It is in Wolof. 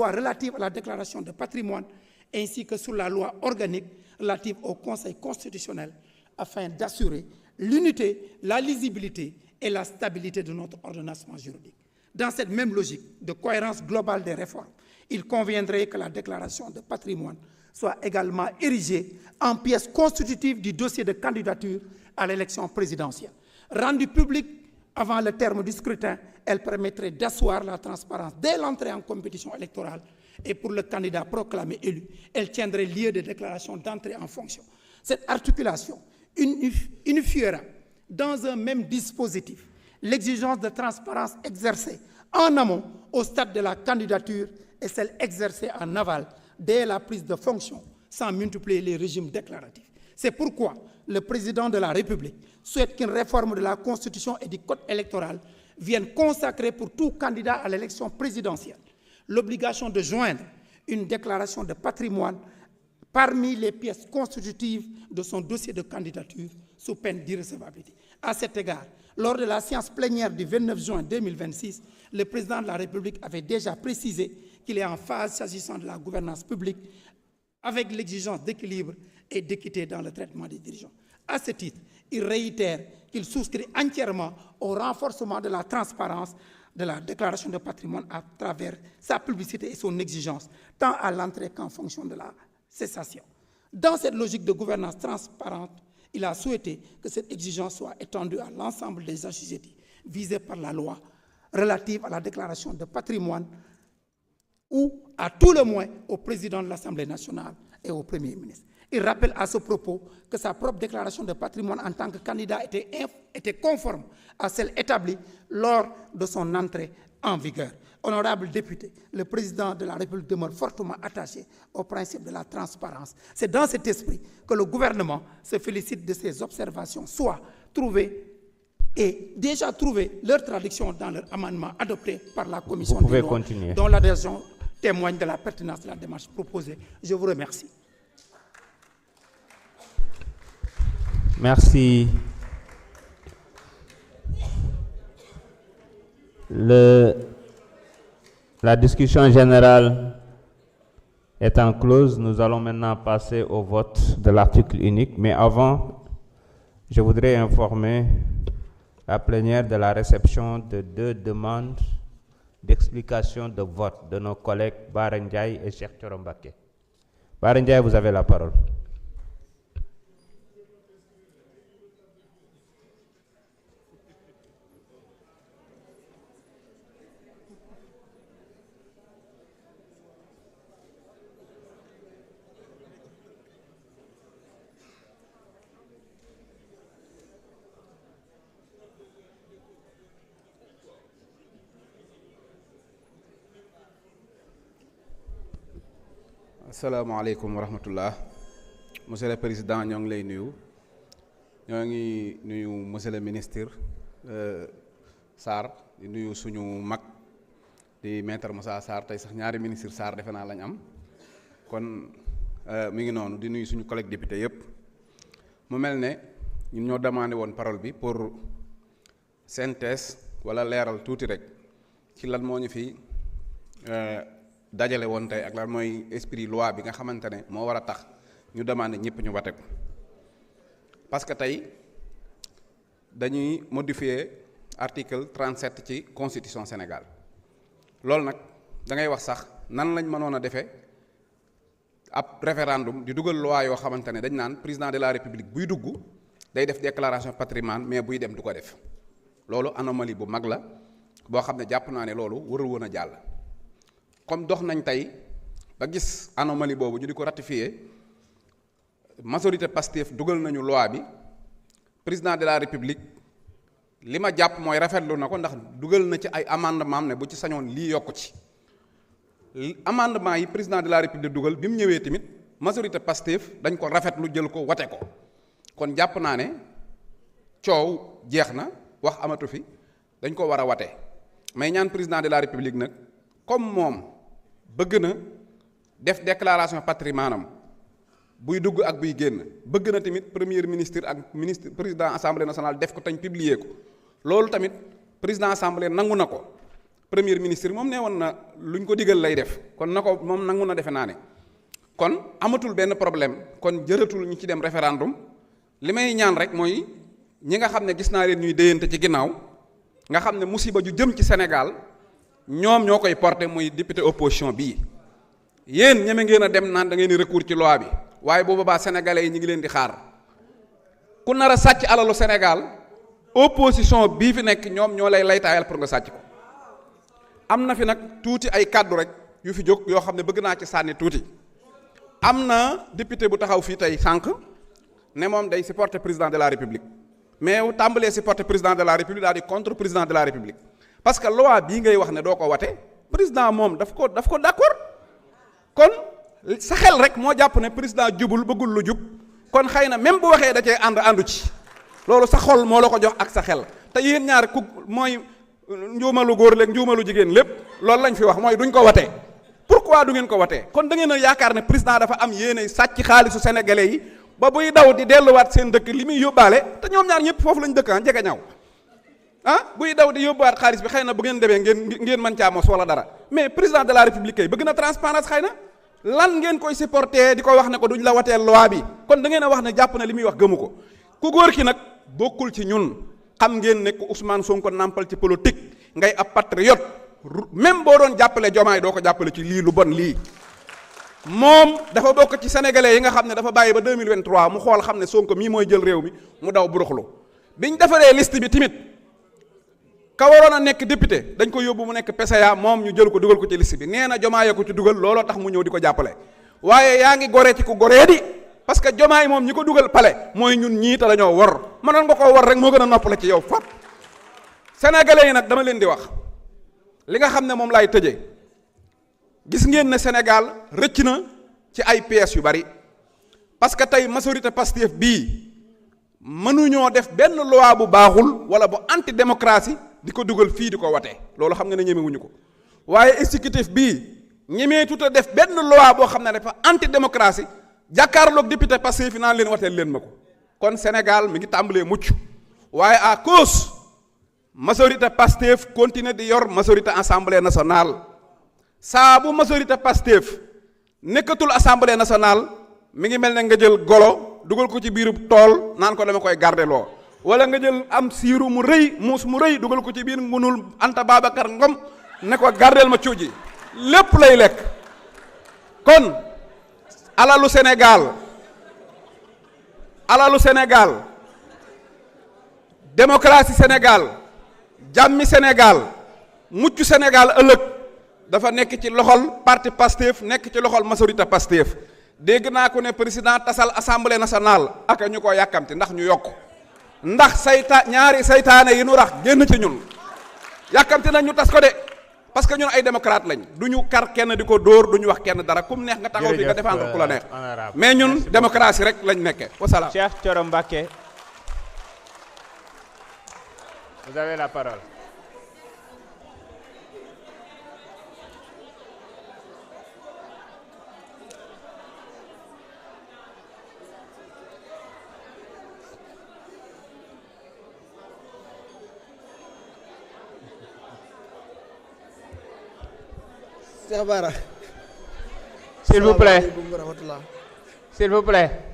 loi relative à la déclaration de patrimoine ainsi que sur la loi organique relative au Conseil constitutionnel afin d'assurer l'unité, la lisibilité et la stabilité de notre ordonnancement juridique. Dans cette même logique de cohérence globale des réformes, il conviendrait que la déclaration de patrimoine soit également érigée en pièce constitutive du dossier de candidature à l'élection présidentielle. Rendue publique avant le terme du scrutin, elle permettrait d'asseoir la transparence dès l'entrée en compétition électorale et pour le candidat proclamé élu, elle tiendrait lieu de déclaration d'entrée en fonction. Cette articulation unifiera dans un même dispositif l'exigence de transparence exercée en amont au stade de la candidature et celle exercée en aval dès la prise de fonction sans multiplier les régimes déclaratifs. C'est pourquoi le président de la République souhaite qu'une réforme de la Constitution et du Code électoral vienne consacrer pour tout candidat à l'élection présidentielle l'obligation de joindre une déclaration de patrimoine parmi les pièces constitutives de son dossier de candidature sous peine d'irrecevabilité. À cet égard, lors de la séance plénière du 29 juin 2026, le président de la République avait déjà précisé qu'il est en phase s'agissant de la gouvernance publique avec l'exigence d'équilibre et d'équité dans le traitement des dirigeants. À ce titre, il réitère qu'il souscrit entièrement au renforcement de la transparence de la déclaration de patrimoine à travers sa publicité et son exigence, tant à l'entrée qu'en fonction de la cessation. Dans cette logique de gouvernance transparente, il a souhaité que cette exigence soit étendue à l'ensemble des assujettis visés par la loi relative à la déclaration de patrimoine ou, à tout le moins, au président de l'Assemblée nationale et au Premier ministre. Il rappelle à ce propos que sa propre déclaration de patrimoine en tant que candidat était conforme à celle établie lors de son entrée en vigueur. Honorable député, le président de la République demeure fortement attaché au principe de la transparence. C'est dans cet esprit que le gouvernement se félicite de ces observations, soit trouvées et déjà trouvé leur traduction dans leur amendement adopté par la commission des lois, dont l'adhésion témoigne de la pertinence de la démarche proposée. Je vous remercie. Merci. La discussion générale étant close, nous allons maintenant passer au vote de l'article unique. Mais avant, je voudrais informer la plénière de la réception de 2 demandes d'explication de vote de nos collègues Bara Ndiaye et Cheikh Thioro Mbacké. Bara Ndiaye, vous avez la parole. asalaamaaleykum wa rahmatullah. Monsieur le président, ñoo ngi lay nuyu. ñoo ngi nuyu monsieur le ministre Sarr di nuyu suñu mag di maître Moussa Sarr tey sax ñaari ministre Sarr defe naa lañ am kon mi ngi noonu di nuyu suñu collègue député yépp. mu mel ne ñun ñoo demandé woon parole bi pour synthèse wala leeral tuuti rek ci lan moo ñu fi dajale woon tey ak lan mooy esprit loi bi nga xamante ne moo war a tax ñu demandé ñëpp ñu wate ko parce que tey dañuy modifier article 37 ci constitution Sénégal loolu nag da ngay wax sax nan lañ mënoon a defee ab référendum di dugal loi yoo xamante ne dañ naan président de la république buy dugg day def déclaration patrimoine mais buy dem du ko def loolu anomalie bu mag la boo xam ne jàpp naa ne loolu warul woon a jàll. comme dox nañ tey ba gis anomalie boobu ñu di ko ratifier majorité Pastef dugal nañu loi bi président de la république li ma jàpp mooy rafetlu na ko ndax dugal na ci ay amendement ne bu ci sañoon lii yokku ci amendement yi président de la république dugal bi mu ñëwee tamit majorité Pastef dañ ko rafetlu jël ko wate ko kon jàpp naa ne coow jeex na wax amatu fi dañ ko war a wate may ñaan président de la république nag comme moom bëgg na def déclaration patrimoine am buy dugg ak buy génn bëgg na tamit premier ministre ak ministre président assemblée nationale def ko tañ publier ko loolu tamit président assemblée nangu na ko premier ministre moom nee woon na luñ ko digal lay def kon na ko moom nangu na defe naa ne kon amatul benn problème kon jëratul ñu ci dem référendum li may ñaan rek mooy ñi nga xam ne gis naa leen ñuy déyante ci ginnaaw nga xam ne musiba ju jëm ci Sénégal ñoom ñoo koy porter muy député opposition bii yéen ñeme ngeen a dem naan da ngeen di recours ci loi bi waaye bu boobaa sénégalais yi ñu ngi leen di xaar ku nar a sàcc alalu Sénégal opposition bii fi nekk ñoom ñoo lay laytaayal pour nga sàcc ko am na fi nag tuuti ay kàddu rek yu fi jóg yoo xam ne bëgg naa ci sànni tuuti am na député bu taxaw fii tey sànq ne moom day supporter président de la république mais tàmbalee supporter président de la république daal di contre président de la république parce que loi bii ngay wax ne doo ko wate président moom daf ko d'accord kon sa xel rek moo jàpp ne président jubul bëggul lu jub kon xëy na même bu waxee da cee àndu ci loolu sa xol moo la ko jox ak sa xel te yéen ñaar ku mooy njuumalu góor léeg njuumalu jigéen lépp loolu lañ fi wax mooy duñ ko watee pourquoi du ngeen ko watee kon da ngeen a yaakaar ne président dafa am yéene sàcc xaalisu sénégalais yi ba buy daw di delluwaat seen dëkk li muy yóbbaale te ñoom ñaar ñëpp foofu lañ dëkk njege ñaaw buy daw di yóbbuwaat xaalis bi xëy na bu ngeen demee ngeen mën caa mos wala dara mais président de la république kay bëgg na transparence xëy na lan ngeen koy supporter di ko wax ne ko duñ la watee loi bi kon da ngeen a wax ne jàpp na li muy wax gëmu ko ku góor ki nag bokkul ci ñun xam ngeen ne ku Ousmane Sonko nampal ci politique ngay ab patriote même boo doon jàppale Diomaye doo ko jàppale ci lii lu bon lii moom dafa bokk ci sénégalais yi nga xam ne dafa bàyyi ba 2023 mu xool xam ne Sonko mii mooy jël réew mi mu daw buruxlu biñ defaree liste bi timit ka waroon a nekk député dañ ko yóbbu mu nekk PCA moom ñu jël ko dugal ko ci liste bi nee na Diomaye ko ci dugal looloo tax mu ñëw di ko jàppale waaye yaa ngi goree ci ku goree di parce que Diomaye moom ñi ko dugal pale mooy ñun ñii te dañoo war mënoon nga koo war rek moo gën a noppale ci yow fop sénégalais yi nag dama leen di wax li nga xam ne moom laay tëjee gis ngeen ne Sénégal rëcc na ci ay pièces yu bari parce que tey majorité Pastef bii mënuñoo def benn loi bu baaxul wala bu anti démocratie di ko dugal fii di ko watee loolu xam nga ne ñemewuñu ko waaye exécutif bii ñemee tuta def benn loi boo xam ne dafa anti démocratie jàkkaarloog député Pastef fi naan leen wateel leen ma ko kon Sénégal mi ngi tàmbalee mucc waaye à cause majorité Pastef continue di yor majorité assemblée nationale saa bu majorité Pastef nekkatul assemblée nationale mi ngi mel ne nga jël golo dugal ko ci biiru tool naan ko dama koy garder loo wala nga jël am siiru mu rëy muus mu rëy dugal ko ci biir ngunul Anta Babacar Ngom ne ko gardeel ma cuuji lépp lay lekk kon alalu Sénégal démocratie Sénégal jàmmi Sénégal mucc Sénégal ëllëg dafa nekk ci loxol parti Pastef nekk ci loxol majorité Pastef dégg naa ko ne président tasal assemblée nationale ak ñu ko yàkkamti ndax ñu yokk ndax ñaari saytaane yi nu rax génn ci ñun yàkkamti nañ ñu tas ko de parce que ñun ay démocrate lañ du ñu kar kenn di ko dóor du ñu wax kenn dara kum neex nga taxaw fi nga défendre ku la neex mais ñun démocratie rek lañ nekke wasalaam. Cheikh Thioro Mbacké, vous avez la parole. Cheikh Bara. S'il vous plaît. Salaamaaleykum wa rahmatullah. S'il vous plaît.